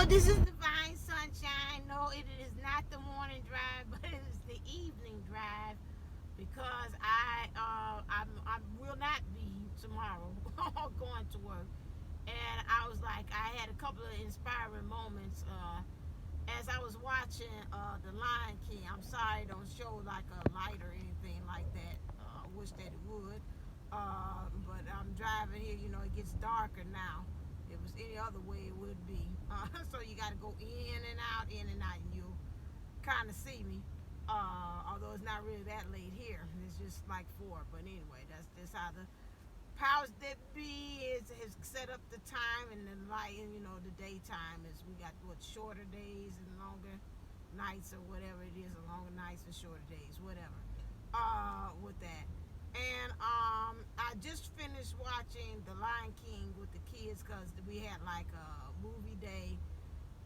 This is Divine Sunshine. No, it is not the morning drive, but it is the evening drive because I will not be tomorrow going to work. And I was like, I had a couple of inspiring moments as I was watching The Lion King. I'm sorry it don't show like a light or anything like that. I wish that it would. But I'm driving here, you know, it gets darker now. If it was any other way, it would be. So you got to go in and out, and you'll kind of see me. Although it's not really that late here. It's just like 4. But anyway, that's just how the powers that be has set up the time and the light, and you know, the daytime is, we got what, shorter days and longer nights, or whatever it is, or longer nights and shorter days, whatever. With that. And I just finished watching The Lion King with the kids because we had like a movie day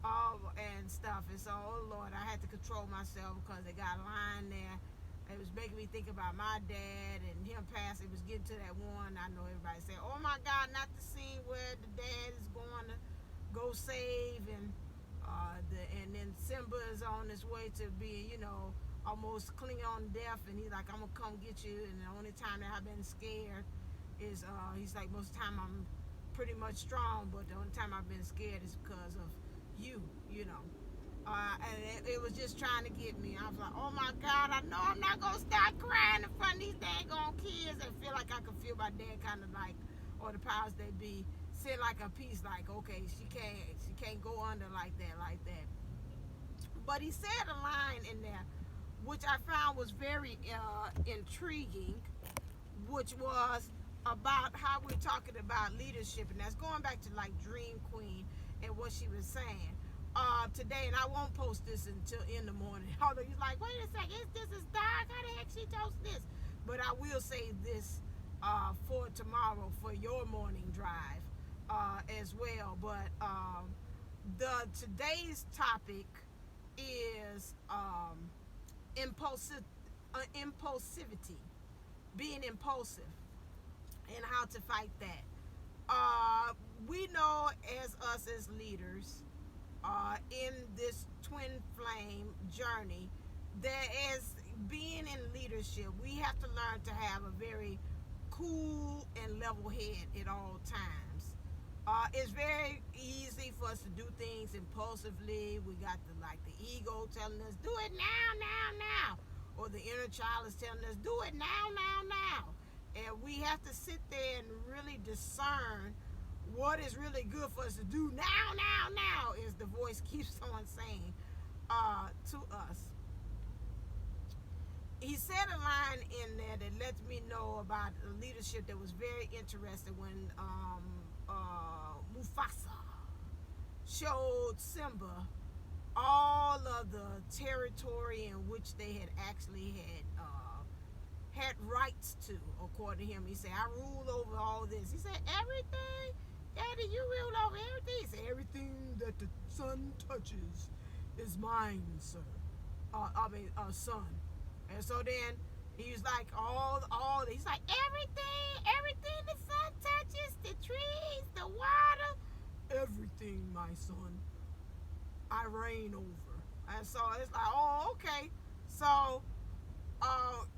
and stuff. And so, oh Lord, I had to control myself because they got a line there. It was making me think about my dad and him passing. It was getting to that one. I know everybody said, oh my God, not the scene where the dad is going to go save and then Simba is on his way to being, you know, almost clinging on death, and he's like, I'm gonna come get you. And the only time that I've been scared is he's like, most of the time I'm pretty much strong, but the only time I've been scared is because of you know. And it was just trying to get me. I was like, oh my God, I know I'm not gonna start crying in front of these daggone kids, and feel like I could feel my dad kind of like, or the powers that be, sit like a piece, like, okay, she can't go under like that. But he said a line in there which I found was very intriguing, which was about how we're talking about leadership, and that's going back to like Dream Queen and what she was saying today. And I won't post this until in the morning. Although you're like, wait a second, this is dark. How the heck she post this? But I will say this for tomorrow for your morning drive as well. But today's topic is impulsivity, being impulsive, and how to fight that. We know as leaders in this twin flame journey, that as being in leadership, we have to learn to have a very cool and level head at all times. It's very easy for us to do things impulsively. We got the ego telling us, do it now. Or the inner child is telling us, do it now. And we have to sit there and really discern what is really good for us to do now, as the voice keeps on saying to us. He said a line in there that lets me know about a leadership that was very interesting when Mufasa showed Simba all of the territory in which they had actually had rights to, according to him. He said, I rule over all this. He said, everything? Daddy, you rule over everything? He said, everything that the sun touches is mine, sir. Son. And so then he was like, he's like, everything the sun touches, the trees, the water, everything, my son, I reign over. And so it's like, oh, okay. So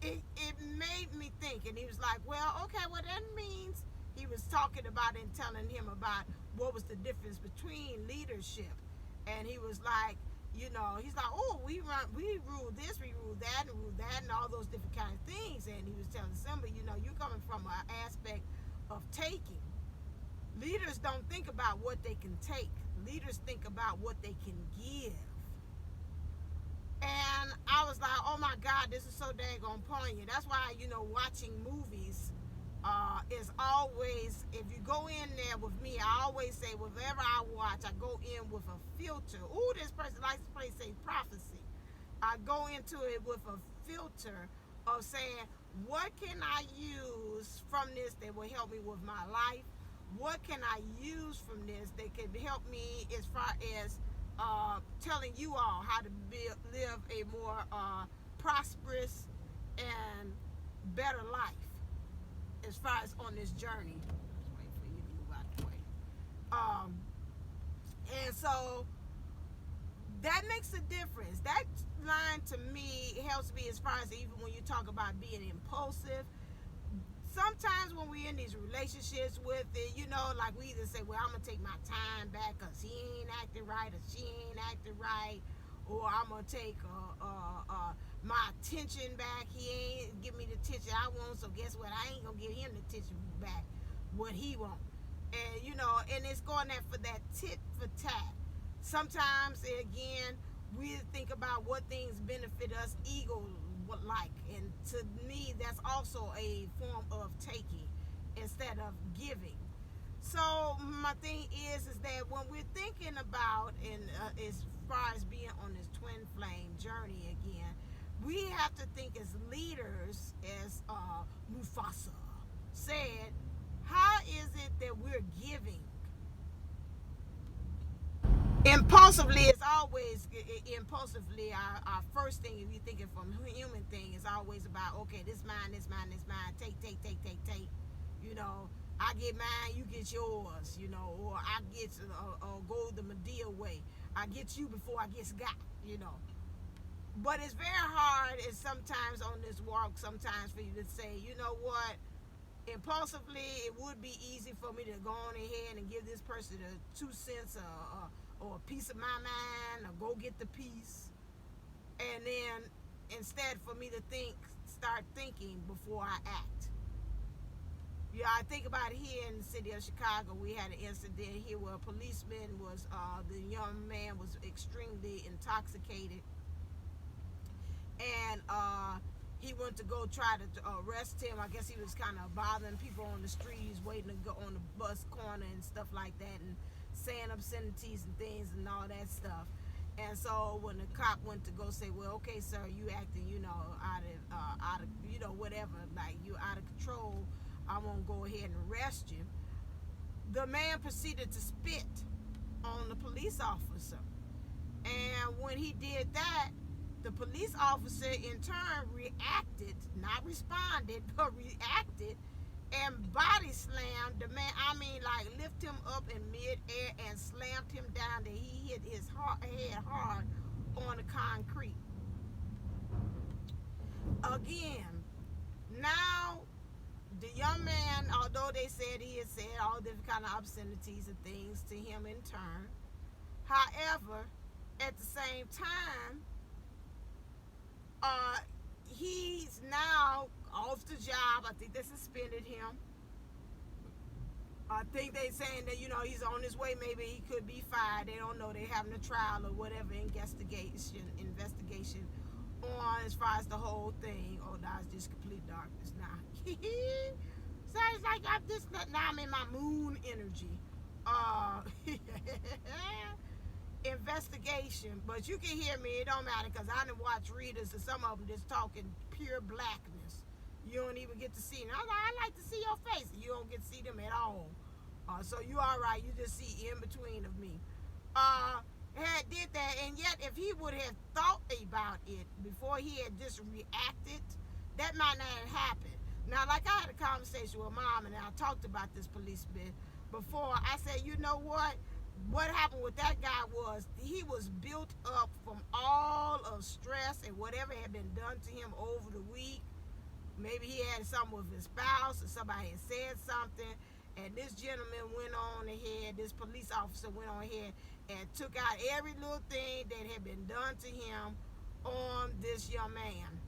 it made me think, and he was like, well, okay, well, that means he was talking about and telling him about what was the difference between leadership. And he was like, you know, he's like, oh, we rule this, we rule that, and all those different kind of things. And he was telling Simba, you know, you're coming from an aspect of taking. Leaders don't think about what they can take. Leaders think about what they can give. And I was like, oh my God, this is so daggone poignant. That's why, you know, watching movies is always, if you go in there with me, I always say, whatever I watch, I go in with a filter. Ooh, this person likes to play, say, prophecy. I go into it with a filter of saying, what can I use from this that will help me with my life? What can I use from this that can help me as far as telling you all how to live a more prosperous and better life as far as on this journey. Just wait for you to move out the way. And so that makes a difference. That line to me helps me as far as even when you talk about being impulsive. Sometimes when we're in these relationships with it, you know, like we either say, well, I'm going to take my time back because he ain't acting right or she ain't acting right, or I'm going to take my attention back. He ain't give me the attention I want, so guess what? I ain't going to give him the attention back, what he want. And, you know, and it's going there for that tit for tat. Sometimes, again, we think about what things benefit us ego-like. And to me, that's also a form of taking instead of giving. So my thing is that when we're thinking about, and as far as being on this twin flame journey again, we have to think as leaders, as Mufasa said, how is it that we're giving? Impulsively, our first thing, if you're thinking from human thing, is always about, okay, this mine, take. You know, I get mine, you get yours, you know, or I get, or go the Medea way. I get you before I get got, you know. But it's very hard, and sometimes on this walk, sometimes for you to say, you know what, impulsively, it would be easy for me to go on ahead and give this person a 2 cents or a piece of my mind, or go get the piece, and then instead for me to start thinking before I act. Yeah, I think about it here in the city of Chicago. We had an incident here where a policeman was, the young man was extremely intoxicated, and he went to go try to arrest him. I guess he was kind of bothering people on the streets, waiting to go on the bus corner and stuff like that, and saying obscenities and things and all that stuff. And so when the cop went to go say, well, okay, sir, you acting, you know, out of, you know, whatever, like you out of control, I won't go ahead and arrest you. The man proceeded to spit on the police officer. And when he did that, the police officer in turn reacted, not responded, but reacted, and body slammed the man. I mean, like, lift him up in midair and slammed him down, that he hit his head hard on the concrete. Again, now the young man, although they said he had said all different kind of obscenities and things to him in turn, however, at the same time, he's now off the job. I think they suspended him. I think they saying that, you know, he's on his way. Maybe he could be fired. They don't know. They're having a trial or whatever investigation on as far as the whole thing. Oh, now it's just complete darkness now. So it's like now I'm in my moon energy. Investigation, but you can hear me, it don't matter, because I done watch readers and some of them just talking pure blackness. You don't even get to see them. I like to see your face. You don't get to see them at all. So you all right, you just see in between of me. Had did that, and yet if he would have thought about it before he had just reacted, that might not have happened. Now, like I had a conversation with Mom, and I talked about this policeman before. I said, you know what happened with that guy was he was built up from all of stress and whatever had been done to him over the week. Maybe he had something with his spouse, or somebody had said something, and this gentleman went on ahead, this police officer went on ahead and took out every little thing that had been done to him on this young man.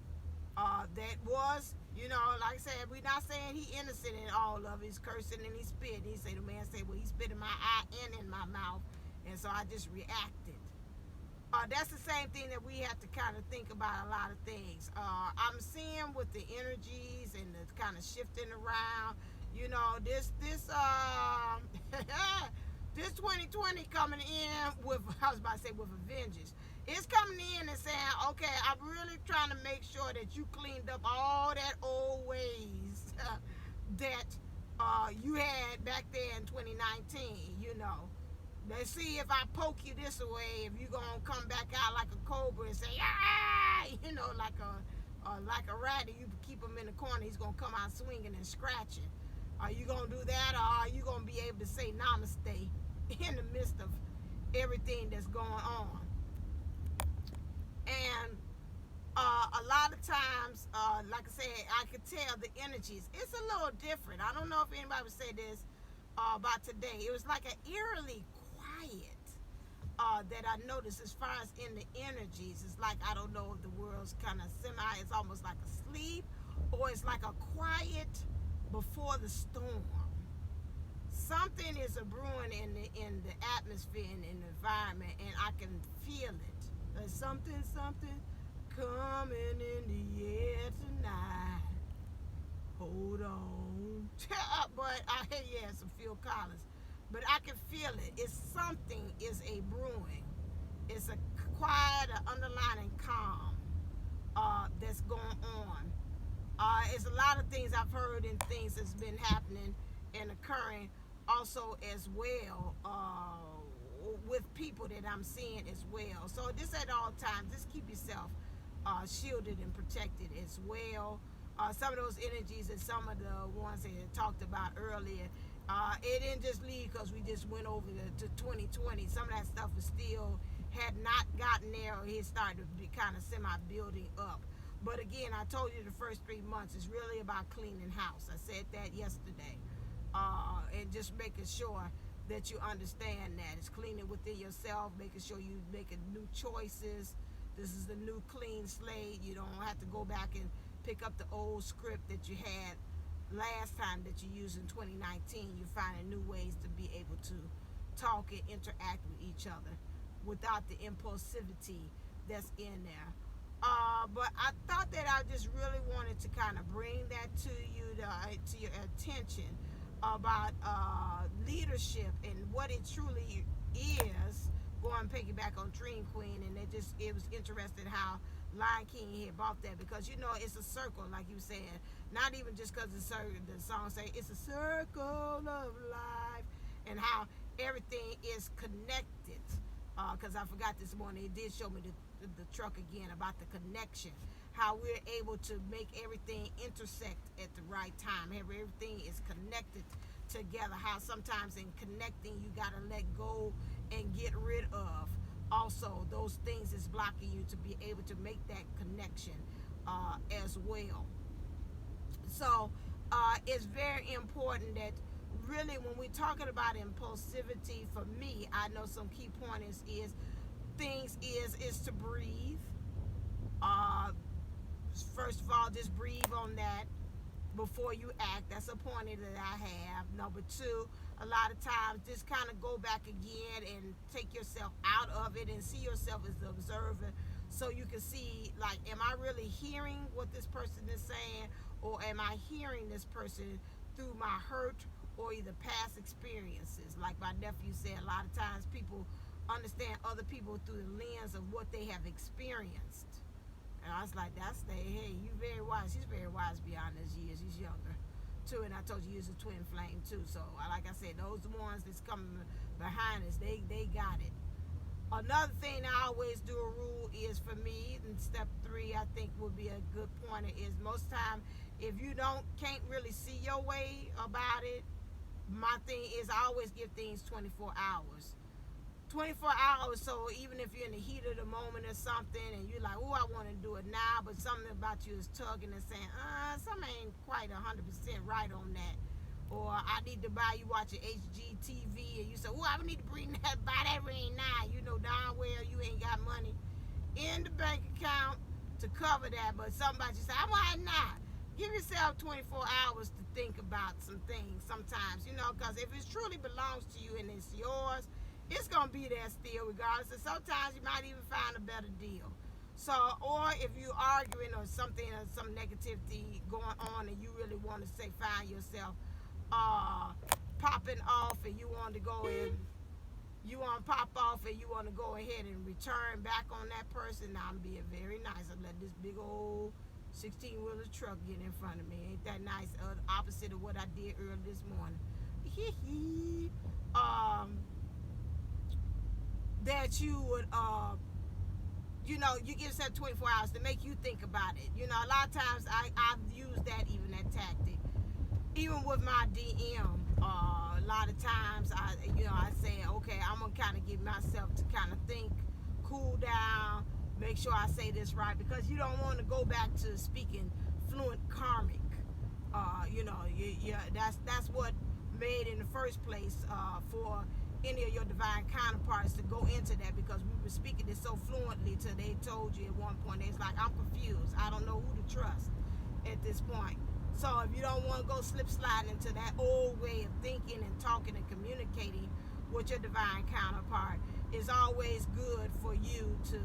That was, you know, like I said, we're not saying he innocent in all of it. He's cursing and he spit. He said, the man said, well, he spit in my eye and in my mouth, and so I just reacted. That's the same thing that we have to kind of think about a lot of things. I'm seeing with the energies and the kind of shifting around, you know, this 2020 coming in with, I was about to say with a vengeance. It's coming in and saying, okay, I'm really trying to make sure that you cleaned up all that old ways that you had back there in 2019, you know. Let's see if I poke you this way, if you're going to come back out like a cobra and say, ah, you know, like a rat, you keep him in the corner, he's going to come out swinging and scratching. Are you going to do that, or are you going to be able to say namaste in the midst of everything that's going on? And a lot of times, like I said, I could tell the energies. It's a little different. I don't know if anybody would say this about today. It was like an eerily quiet that I noticed as far as in the energies. It's like, I don't know if the world's kind of it's almost like a sleep, or it's like a quiet before the storm. Something is a brewing in the atmosphere and in the environment, and I can feel it. There's something coming in the air tonight. Hold on. But some Phil Collins. But I can feel it. It's something is a brewing. It's a quiet, underlying calm that's going on. It's a lot of things I've heard and things that's been happening and occurring also as well with people that I'm seeing as well. So this at all times, just keep yourself shielded and protected as well. Some of those energies and some of the ones that I talked about earlier, it didn't just leave because we just went over to 2020. Some of that stuff was still, had not gotten there, or it started to be kind of semi-building up. But again, I told you the first 3 months is really about cleaning house. I said that yesterday. And just making sure that you understand that. It's cleaning within yourself, making sure you making new choices. This is the new clean slate. You don't have to go back and pick up the old script that you had last time that you used in 2019. You're finding new ways to be able to talk and interact with each other without the impulsivity that's in there. But I thought that I just really wanted to kind of bring that to you, to your attention, about leadership and what it truly is. Going piggyback on Dream Queen, and it was interesting how Lion King had bought that, because it's a circle, like you said. Not even just because the song say it's a circle of life, and how everything is connected. Because I forgot this morning, it did show me the truck again about the connection. How we're able to make everything intersect at the right time. Everything is connected together. How sometimes in connecting, you got to let go and get rid of. Also, those things is blocking you to be able to make that connection as well. So, it's very important that really when we're talking about impulsivity, for me, I know some key pointers is to breathe. First of all, just breathe on that before you act. That's a pointer that I have. Number two, a lot of times just kind of go back again and take yourself out of it and see yourself as the observer, so you can see, like, am I really hearing what this person is saying, or am I hearing this person through my hurt or either past experiences? Like my nephew said, a lot of times people understand other people through the lens of what they have experienced. And I was like, hey, you very wise. He's very wise beyond his years. He's younger, too. And I told you he's a twin flame, too. So, like I said, those ones that's coming behind us, they got it. Another thing I always do a rule is, for me, in step 3, I think would be a good pointer, is most time, if you can't really see your way about it, my thing is I always give things 24 hours. 24 hours, so even if you're in the heat of the moment or something and you're like, oh, I want to do it now, but something about you is tugging and saying, something ain't quite 100% right on that. Or I need to buy you watching HGTV, and you say, oh, I need to buy that ring now. You know darn well you ain't got money in the bank account to cover that, but somebody say, I want it now. Give yourself 24 hours to think about some things sometimes, because if it truly belongs to you and it's yours, it's going to be there still regardless. And sometimes you might even find a better deal. So, or if you're arguing or something, or some negativity going on, and you really want to find yourself popping off, and you want to go in, you want to pop off, and you want to go ahead and return back on that person. Now, I'm being very nice. I let this big old 16-wheeler truck get in front of me. Ain't that nice? Opposite of what I did earlier this morning. That you would, you give yourself 24 hours to make you think about it. A lot of times I've used that tactic. Even with my DM, a lot of times I say, okay, I'm going to kind of give myself to kind of think, cool down, make sure I say this right, because you don't want to go back to speaking fluent karmic. That's what made in the first place for any of your divine counterparts to go into that, because we were speaking it so fluently till they told you at one point, it's like, I'm confused. I don't know who to trust at this point. So if you don't want to go slip sliding into that old way of thinking and talking and communicating with your divine counterpart, it's always good for you to,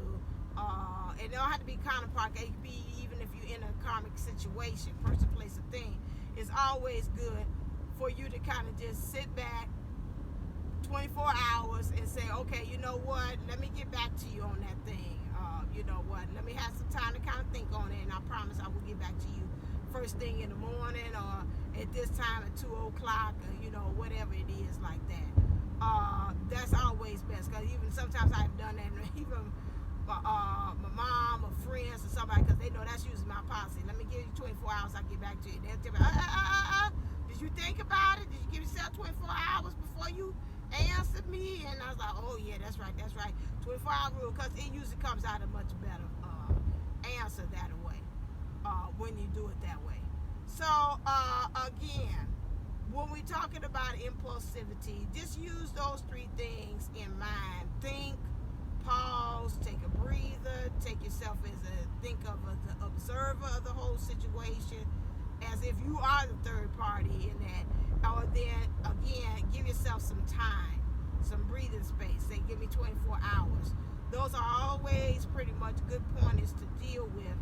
and it don't have to be counterpart, it could be even if you're in a karmic situation, person, place, or thing. It's always good for you to kind of just sit back 24 hours and say, okay, you know what, let me get back to you on that thing. You know what, let me have some time to kind of think on it, and I promise I will get back to you first thing in the morning, or at this time at 2 o'clock, or whatever it is like that. That's always best, because even sometimes I've done that, and even my mom or friends or somebody, because they know that's usually my policy. Let me give you 24 hours, I'll get back to you. They'll tell me, did you think about it? Did you give yourself 24 hours before you answered me? And I was like, oh yeah, that's right. 24-hour rule, because it usually comes out a much better answer that way when you do it that way. So again, when we're talking about impulsivity, just use those 3 things in mind. Think, pause, take a breather, take yourself think of the observer of the whole situation, as if you are the third party in that. Or then again, give yourself some time, some breathing space. Say, give me 24 hours. Those are always pretty much good pointers to deal with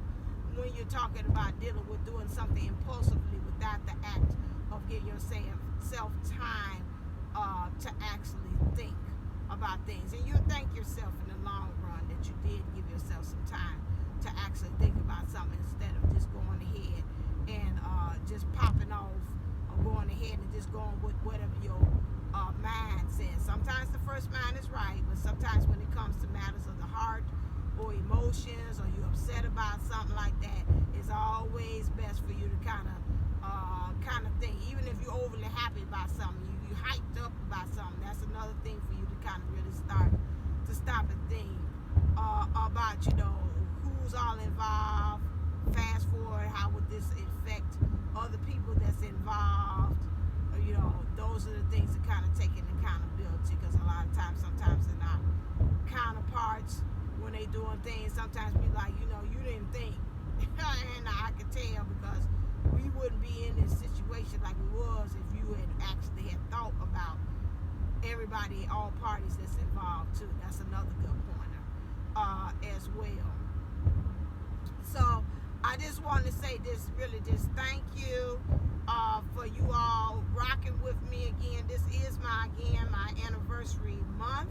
when you're talking about dealing with doing something impulsively without the act of giving yourself time to actually think about things. And you'll thank yourself in the long run that you did give yourself some time to actually think about something, instead of just going ahead and just popping off, or going ahead and just going with whatever your mind says. Sometimes the first mind is right, but sometimes when it comes to matters of the heart or emotions, or you're upset about something like that, it's always best for you to kind of think. Even if you're overly happy about something, you hyped up about something, that's another thing for you to kind of really start to stop and think about, who's all involved. Fast forward, how would this affect other people that's involved? Those are the things that kind of take in accountability, because a lot of times, sometimes in our counterparts, when they doing things, sometimes we like, you didn't think. And I can tell, because we wouldn't be in this situation like we was if you had thought about everybody, all parties that's involved too. That's another good pointer as well. So I just want to say this, really just thank you for you all rocking with me again. This is my anniversary month.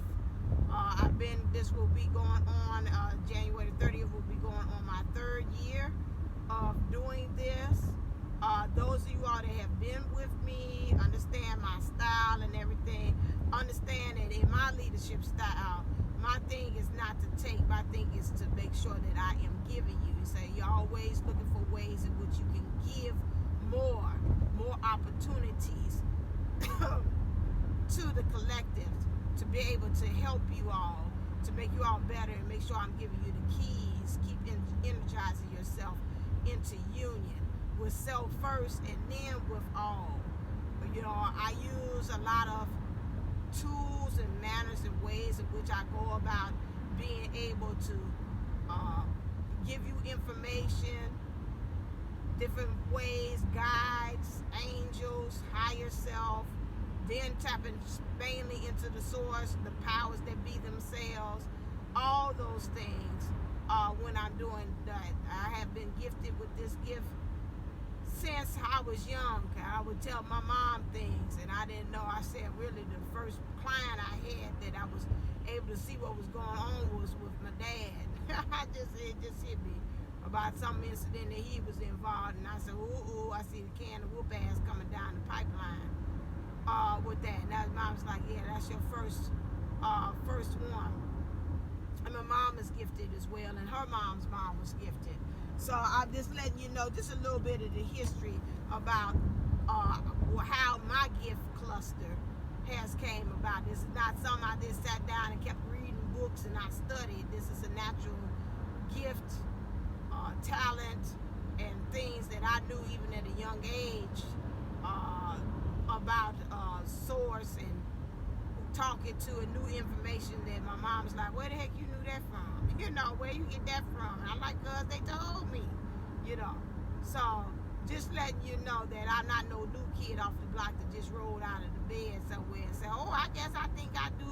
This will be going on, January 30th will be going on my 3rd year of doing this. Those of you all that have been with me, understand my style and everything, understand that in my leadership style, my thing is not to take, my thing is to make sure that I am giving you. So you're always looking for ways in which you can give more opportunities to the collective, to be able to help you all, to make you all better, and make sure I'm giving you the keys. Keep energizing yourself into union with self first, and then with all. I use a lot of tools and manners and ways in which I go about being able to give you information, different ways, guides, angels, higher self, then tapping mainly into the source, the powers that be themselves, all those things. When I'm doing that, I have been gifted with this gift since I was young. I would tell my mom things, and I didn't know. I said, really, the first client I had that I was able to see what was going on was with my dad. It just hit me about some incident that he was involved in. I said, ooh, I see the can of whoop ass coming down the pipeline with that. And that mom was like, yeah, that's your first one. And my mom is gifted as well, and her mom's mom was gifted. So I'm just letting you know just a little bit of the history about how my gift cluster has came about. This is not something I just sat down and kept reading books and I studied. This is a natural gift, talent, and things that I knew even at a young age about source and talking to and new information that my mom's like, where the heck you knew that from? You know, where you get that from? And I'm like, cause they told me, you know. So just letting you know that I'm not no new kid off the block that just rolled out of the bed somewhere and said, oh, I guess I think I do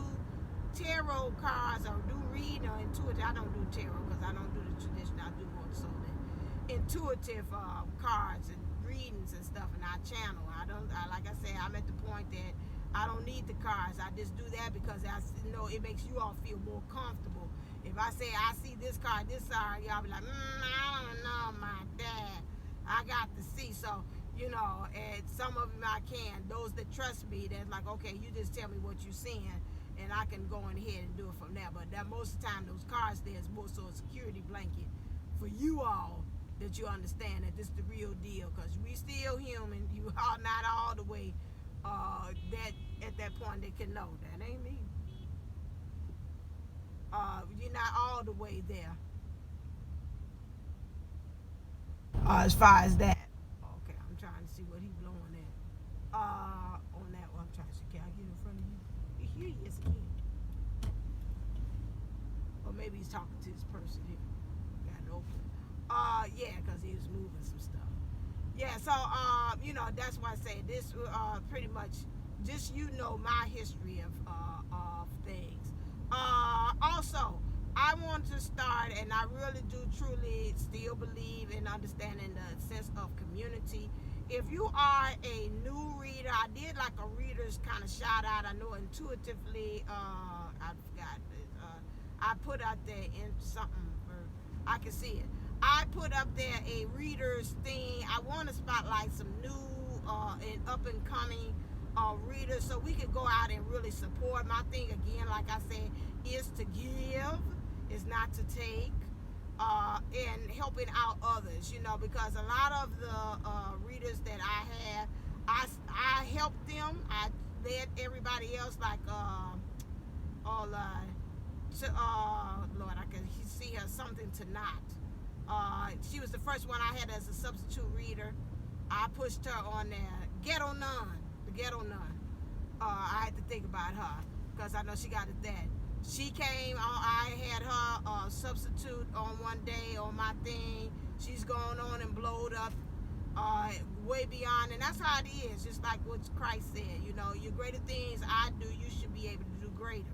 tarot cards or do reading or intuitive. I don't do tarot because I don't do the tradition. I do more so the intuitive cards and readings and stuff in our channel. Like I said, I'm at the point that I don't need the cards. I just do that because I know it makes you all feel more comfortable. If I say I see this card, this card, y'all be like, I don't know, my dad. I got to see. So, you know, and some of them I can. Those that trust me, they're like, okay, you just tell me what you're seeing, and I can go in ahead and do it from there. But that most of the time, those cards there is more so a security blanket for you all, that you understand that this is the real deal, because we still human. You are not all the way that at that point they can know that ain't me. You're not all the way there as far as that. Okay, I'm trying to see what he blowing at on that one. I'm trying to see, can I get in front of you? Here he is again. Or maybe he's talking to this person here. Got it open. Yeah, because he was moving some stuff. Yeah, so you know, that's why I say this pretty much just, you know, my history of things. Also, I want to start, and I really do truly still believe in understanding the sense of community. If you are a new reader, I did like a reader's kind of shout out. I know intuitively, I forgot, I put out there in something, I can see it. I put up there a reader's thing. I want to spotlight some new and up and coming readers, so we could go out and really support. My thing again, like I said, is to give, is not to take, and helping out others, you know, because a lot of the readers that I have, I helped them. I led everybody else, like Lord, I can see her something tonight. She was the first one I had as a substitute reader. I pushed her on there. Ghetto Nun, the Ghetto Nun. I had to think about her because I know she got it that. She came, I had her substitute on one day on my thing. She's going on and blowed up way beyond, and that's how it is. Just like what Christ said, you know, your greater things I do, you should be able to do greater.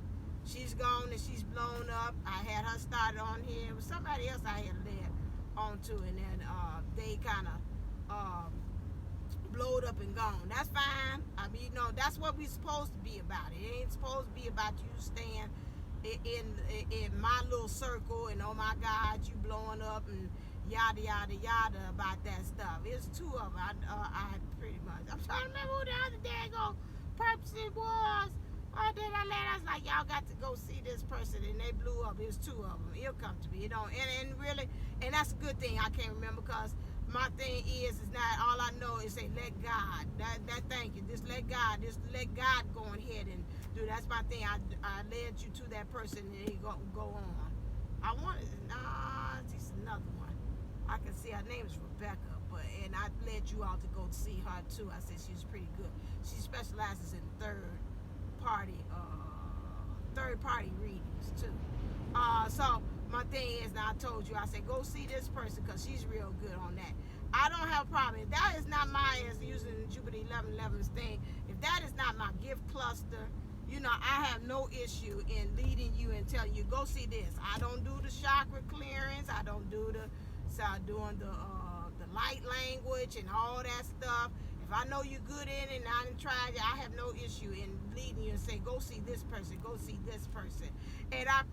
She's gone and she's blown up. I had her started on here. It was somebody else I had led onto, and then they kind of blowed up and gone. That's fine. I mean, you know, that's what we're supposed to be about. It ain't supposed to be about you staying in my little circle and, oh my God, you blowing up and yada yada yada about that stuff. It's two of them. I pretty much. I'm trying to remember who the other daggone person was. Then I was like, y'all got to go see this person, and they blew up. It was two of them. It'll come to me, you know. And really, and that's a good thing. I can't remember, because my thing is not all I know is say let God. That thank you. Just let God. Just let God go ahead and do. That's my thing. I led you to that person, and he go on. I wanted it's another one. I can see her name is Rebecca, and I led you all to go see her too. I said she's pretty good. She specializes in third party readings too. So my thing is, now I told you, I said go see this person because she's real good on that. I don't have a problem. If that is not my, as using Jupiter 1111's thing, if that is not my gift cluster, you know, I have no issue in leading you and telling you go see this. I don't do the chakra clearance. I don't do doing the light language and all that stuff. If I know you're good in it and I done tried it, I have no issue in leading you and say, go see this person, go see this person. And I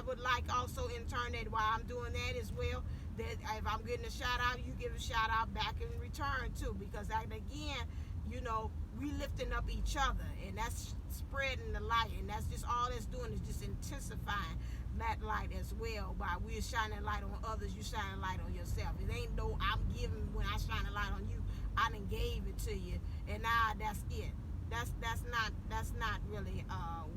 would like also in turn that while I'm doing that as well, that if I'm getting a shout out, you give a shout out back in return too. Because again, you know, we lifting up each other, and that's spreading the light, and that's just all that's doing is just intensifying that light as well. By we're shining light on others, you shining light on yourself. It ain't no I'm giving when I shine a light on you. I done gave it to you, and now that's it. That's not really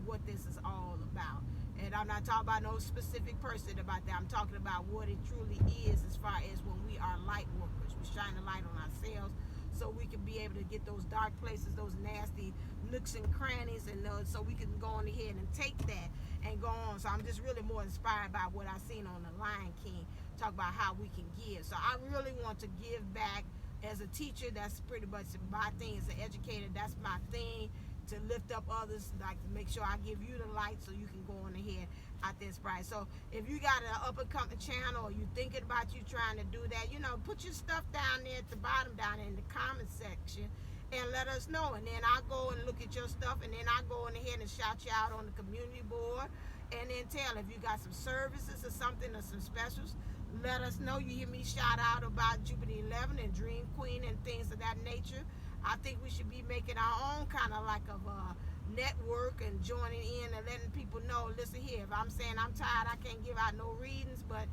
what this is all about. And I'm not talking about no specific person about that. I'm talking about what it truly is as far as when we are light workers. We shine the light on ourselves so we can be able to get those dark places, those nasty nooks and crannies, and so we can go on ahead and take that and go on. So I'm just really more inspired by what I seen on the Lion King, talk about how we can give. So I really want to give back as a teacher. That's pretty much my thing. As an educator, that's my thing, to lift up others, like to make sure I give you the light so you can go on ahead out there inspired. So if you got an up and coming channel, or you thinking about you trying to do that, put your stuff down there at the bottom, down in the comment section, and let us know. And then I'll go and look at your stuff, and then I'll go in ahead and shout you out on the community board, and then tell if you got some services or something, or some specials, let us know. You hear me shout out about Jupiter 11 and Dream Queen and things of that nature. I think we should be making our own kind of like of a network and joining in and letting people know, listen here, if I'm saying I'm tired, I can't give out no readings, but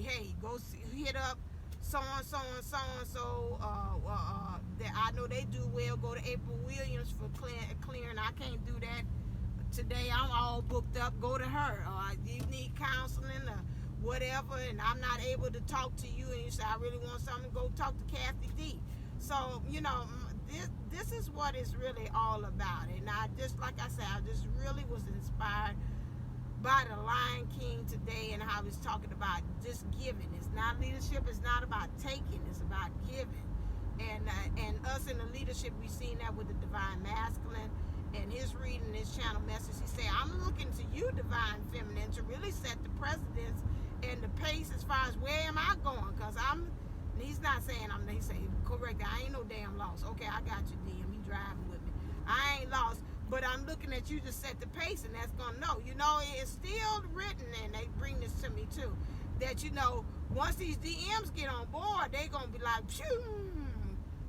hey, go hit up so that I know they do well. Go to April Williams for clearing. I can't do that today. I'm all booked up. Go to her. You need counseling or whatever, and I'm not able to talk to you, and you say I really want something, go talk to Kathy D. So, this is what it's really all about. And I just, like I said, I just really was inspired by the Lion King today, and how he's talking about just giving. It's not leadership, it's not about taking, it's about giving. And us in the leadership, we've seen that with the Divine Masculine, and his reading his channel message. He said, I'm looking to you, Divine Feminine, to really set the precedence and the pace as far as where am I going, because he's not saying he's saying, correct, I ain't no damn lost. Okay, I got you, DM. He driving with me. I ain't lost, but I'm looking at you to set the pace, and that's gonna know. It's still written, and they bring this to me too, that once these DMs get on board, they gonna be like, phew,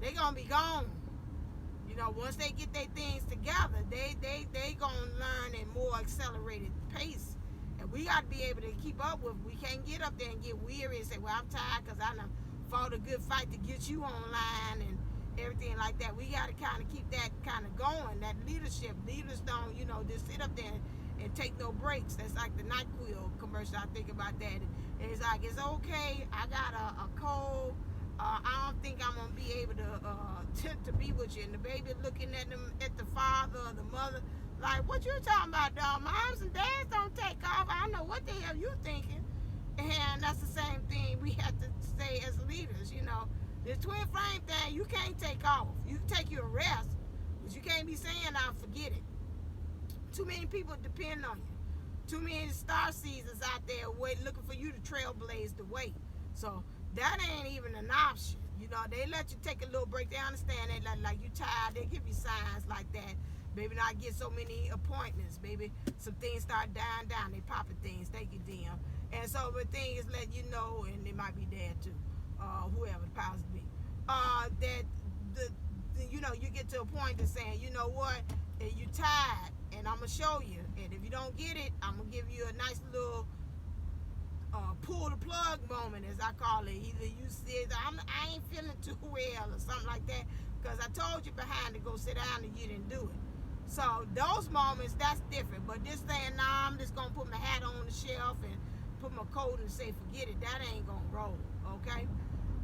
they gonna be gone. Once they get their things together, they gonna learn in more accelerated pace. And we got to be able to keep up with. We can't get up there and get weary and say, well, I'm tired because I done fought a good fight to get you online and everything like that. We got to kind of keep that kind of going, that leadership. Leaders don't, just sit up there and take no breaks. That's like the NyQuil commercial. I think about that. And it's like, it's okay. I got a cold. I don't think I'm going to be able to be with you. And the baby looking at the father or the mother, like, what you talking about, dog? Moms and dads don't take off. I don't know what the hell you thinking. And that's the same thing we have to say as leaders. The twin flame thing, you can't take off. You can take your rest, but you can't be saying, I'll forget it. Too many people depend on you. Too many star seasons out there looking for you to trailblaze the way. So that ain't even an option. They let you take a little break. They understand that, like you tired. They give you signs like that. Maybe not get so many appointments. Maybe some things start dying down. They popping things. Thank you, DM. And so the thing is letting you know, and it might be dad too, whoever the powers be, that you get to a point of saying, you know what, you tired, and I'm gonna show you. And if you don't get it, I'm gonna give you a nice little pull the plug moment, as I call it. Either you said I ain't feeling too well or something like that, because I told you behind to go sit down and you didn't do it. So those moments, that's different. But this saying, nah, I'm just gonna put my hat on the shelf and put my coat and say forget it, that ain't gonna roll. Okay,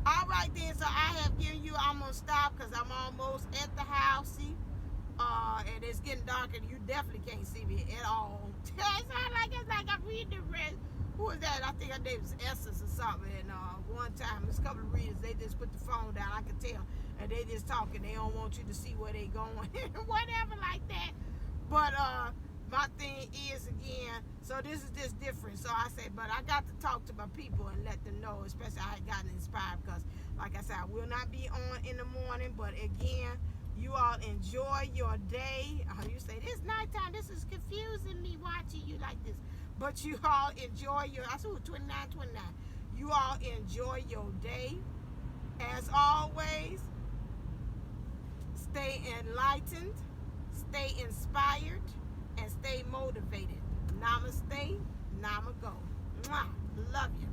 all right then. So I have given you, I'm gonna stop because I'm almost at the house. See, and it's getting dark and you definitely can't see me at all. It's like I'm reading the rest. Who was that? I think her name was Essence or something. And one time, there's a couple of readers, they just put the phone down, I could tell. And they just talking. They don't want you to see where they going. Whatever like that. But my thing is, again, so this is just different. So I said, but I got to talk to my people and let them know, especially I had gotten inspired because, like I said, I will not be on in the morning. But again, you all enjoy your day. You say, this nighttime, this is confusing me watching you like this. But you all enjoy I saw 29. You all enjoy your day. As always, stay enlightened, stay inspired, and stay motivated. Namaste, Namago. Mwah. Love you.